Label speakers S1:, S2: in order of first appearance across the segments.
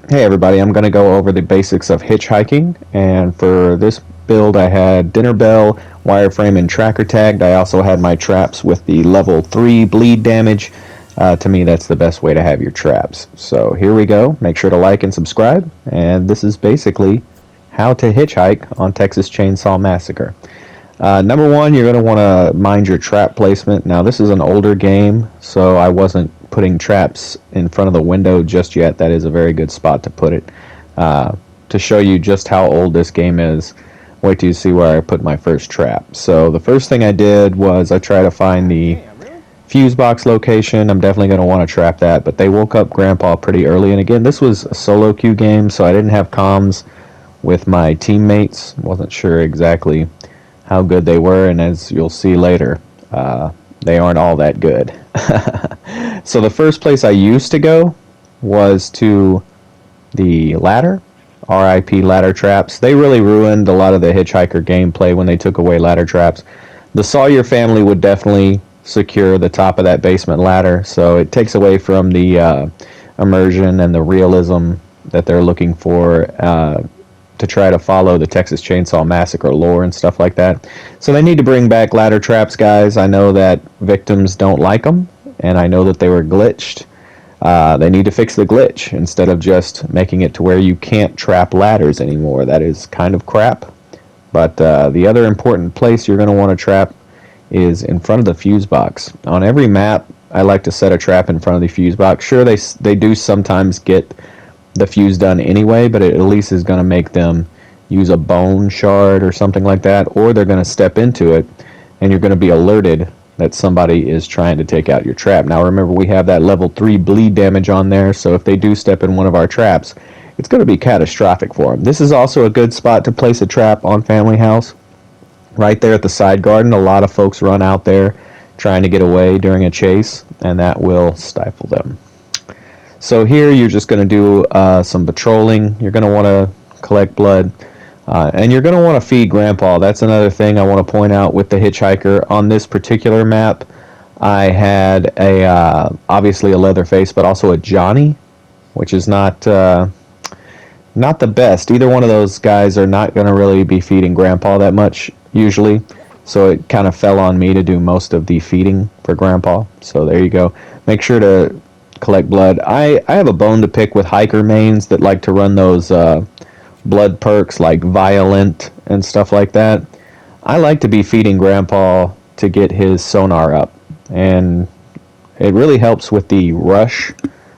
S1: Hey everybody, I'm going to go over the basics of hitchhiking, and for this build I had dinner bell, wireframe, and tracker tagged. I also had my traps with the level 3 bleed damage. To me that's the best way to have your traps. So here we go, make sure to like and subscribe, and this is basically how to hitchhike on Texas Chainsaw Massacre. Number one, you're going to want to mind your trap placement. Now, this is an older game, so I wasn't putting traps in front of the window just yet. That is a very good spot to put it. To show you just how old this game is, wait till you see where I put my first trap. So the first thing I did was I tried to find the fuse box location. I'm definitely going to want to trap that, but they woke up Grandpa pretty early. And again, this was a solo queue game, so I didn't have comms with my teammates. Wasn't sure exactly how good they were, and as you'll see later, they aren't all that good. So the first place I used to go was to the ladder, RIP ladder traps. They really ruined a lot of the hitchhiker gameplay when they took away ladder traps. The Sawyer family would definitely secure the top of that basement ladder, so it takes away from the immersion and the realism that they're looking for to try to follow the Texas Chainsaw Massacre lore and stuff like that. So they need to bring back ladder traps, guys. I know that victims don't like them, and I know that they were glitched. They need to fix the glitch instead of just making it to where you can't trap ladders anymore. That is kind of crap. But the other important place you're going to want to trap is in front of the fuse box. On every map, I like to set a trap in front of the fuse box. Sure, they do sometimes get the fuse done anyway, but it at least is going to make them use a bone shard or something like that, or they're going to step into it and you're going to be alerted that somebody is trying to take out your trap. Now remember, we have that level 3 bleed damage on there, so if they do step in one of our traps, it's going to be catastrophic for them. This is also a good spot to place a trap on Family House. Right there at the side garden, a lot of folks run out there trying to get away during a chase, and that will stifle them. So here you're just going to do some patrolling. You're going to want to collect blood. And you're going to want to feed Grandpa. That's another thing I want to point out with the hitchhiker. On this particular map, I had obviously a Leatherface, but also a Johnny, which is not the best. Either one of those guys are not going to really be feeding Grandpa that much, usually. So it kind of fell on me to do most of the feeding for Grandpa. So there you go. Make sure to collect blood. I have a bone to pick with hiker mains that like to run those blood perks like Violent and stuff like that. I like to be feeding Grandpa to get his sonar up, and it really helps with the rush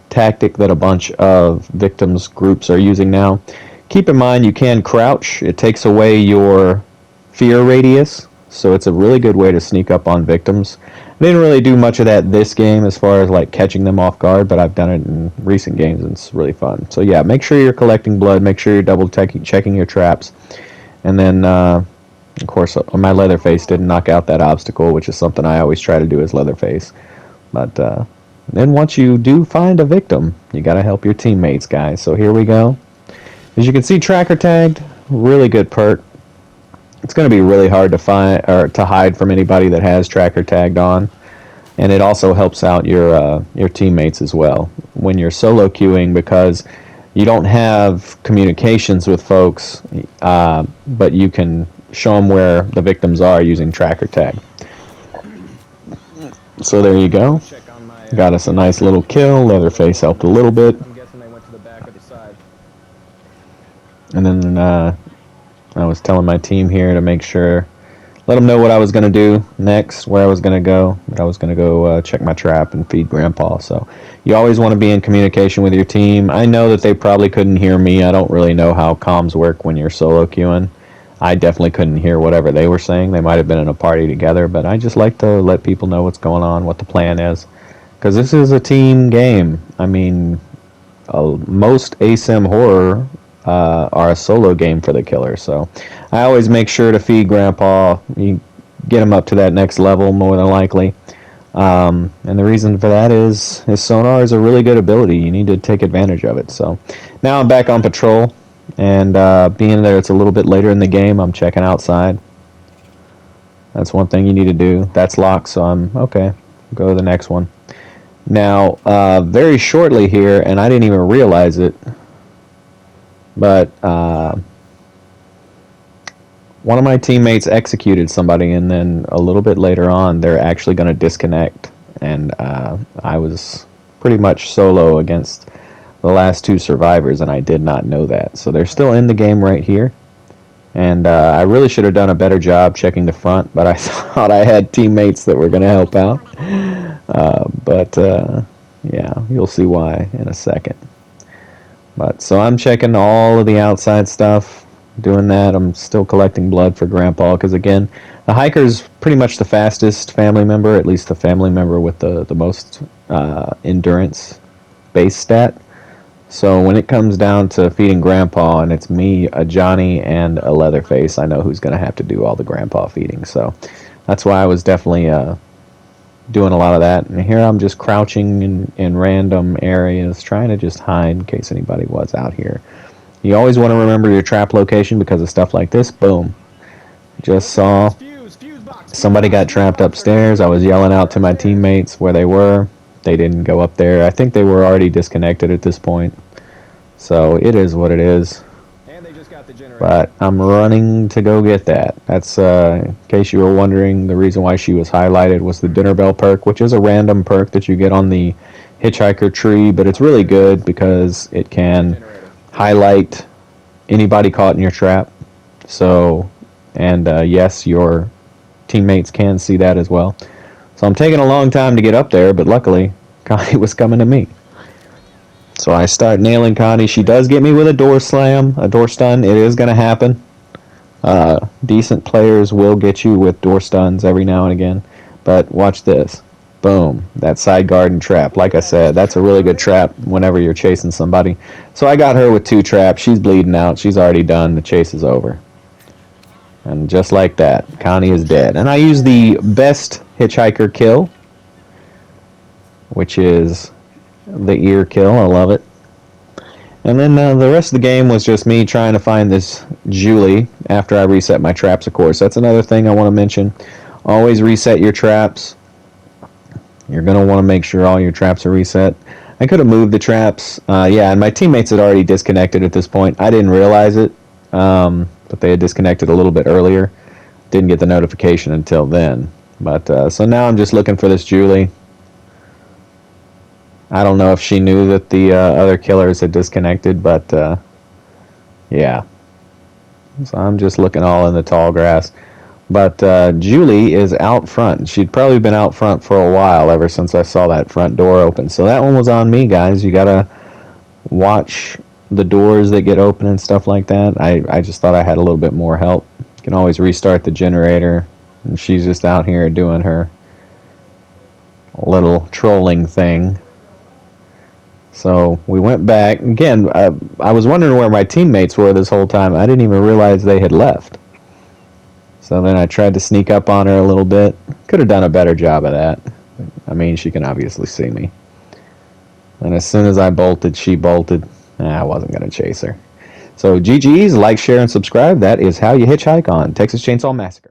S1: tactic that a bunch of victims groups are using now. Keep in mind you can crouch. It takes away your fear radius, so it's a really good way to sneak up on victims. I didn't really do much of that this game as far as like catching them off guard, but I've done it in recent games and it's really fun. So yeah, make sure you're collecting blood, make sure you're double checking your traps, and then of course my Leatherface didn't knock out that obstacle, which is something I always try to do as Leatherface. But then once you do find a victim, you gotta help your teammates, guys. So here we go. As you can see, tracker tagged, really good perk. It's going to be really hard to find or to hide from anybody that has tracker tagged on, and it also helps out your teammates as well when you're solo queuing, because you don't have communications with folks, but you can show them where the victims are using tracker tag. So there you go. Got us a nice little kill. Leatherface helped a little bit.
S2: I'm guessing they went to the back or the side.
S1: And then I was telling my team here to make sure, let them know what I was going to do next, where I was going to go. But I was going to go check my trap and feed Grandpa. So you always want to be in communication with your team. I know that they probably couldn't hear me. I don't really know how comms work when you're solo queuing. I definitely couldn't hear whatever they were saying. They might have been in a party together, but I just like to let people know what's going on, what the plan is. Because this is a team game. I mean, most ASIM horror are a solo game for the killer. So I always make sure to feed Grandpa. You get him up to that next level more than likely. And the reason for that is his sonar is a really good ability. You need to take advantage of it. So now I'm back on patrol. And being there it's a little bit later in the game, I'm checking outside. That's one thing you need to do. That's locked, so I'm okay. Go to the next one. Now, very shortly here, and I didn't even realize it, But one of my teammates executed somebody, and then a little bit later on, they're actually going to disconnect. And I was pretty much solo against the last two survivors, and I did not know that. So they're still in the game right here. And I really should have done a better job checking the front, but I thought I had teammates that were going to help out. But yeah, you'll see why in a second. But so I'm checking all of the outside stuff, doing that. I'm still collecting blood for Grandpa because again, the hiker's pretty much the fastest family member, at least the family member with the most endurance base stat. So when it comes down to feeding Grandpa, and it's me, a Johnny, and a Leatherface, I know who's going to have to do all the Grandpa feeding. So that's why I was definitely doing a lot of that. And here I'm just crouching in random areas, trying to just hide in case anybody was out here. You always want to remember your trap location because of stuff like this. Boom. Just saw somebody got trapped upstairs. I was yelling out to my teammates where they were. They didn't go up there. I think they were already disconnected at this point. So it is what it is. But I'm running to go get that. That's, in case you were wondering, the reason why she was highlighted was the dinner bell perk, which is a random perk that you get on the hitchhiker tree, but it's really good because it can highlight anybody caught in your trap. So, and yes, your teammates can see that as well. So I'm taking a long time to get up there, but luckily, Connie was coming to me. So I start nailing Connie. She does get me with a door slam, a door stun. It is going to happen. Decent players will get you with door stuns every now and again. But watch this. Boom. That side garden trap. Like I said, that's a really good trap whenever you're chasing somebody. So I got her with 2 traps. She's bleeding out. She's already done. The chase is over. And just like that, Connie is dead. And I use the best hitchhiker kill, which is the ear kill. I love it. And then the rest of the game was just me trying to find this Julie after I reset my traps, of course. That's another thing I want to mention. Always reset your traps. You're going to want to make sure all your traps are reset. I could have moved the traps. Yeah, and my teammates had already disconnected at this point. I didn't realize it. But they had disconnected a little bit earlier. Didn't get the notification until then. But so now I'm just looking for this Julie. I don't know if she knew that the other killers had disconnected, but yeah. So I'm just looking all in the tall grass. But Julie is out front. She'd probably been out front for a while, ever since I saw that front door open. So that one was on me, guys. You gotta watch the doors that get open and stuff like that. I just thought I had a little bit more help. You can always restart the generator, and she's just out here doing her little trolling thing. So we went back again. I was wondering where my teammates were this whole time. I didn't even realize they had left. So then I tried to sneak up on her a little bit. Could have done a better job of that. I mean, she can obviously see me. And as soon as I bolted, she bolted. I wasn't going to chase her. So GG's, like, share, and subscribe. That is how you hitchhike on Texas Chainsaw Massacre.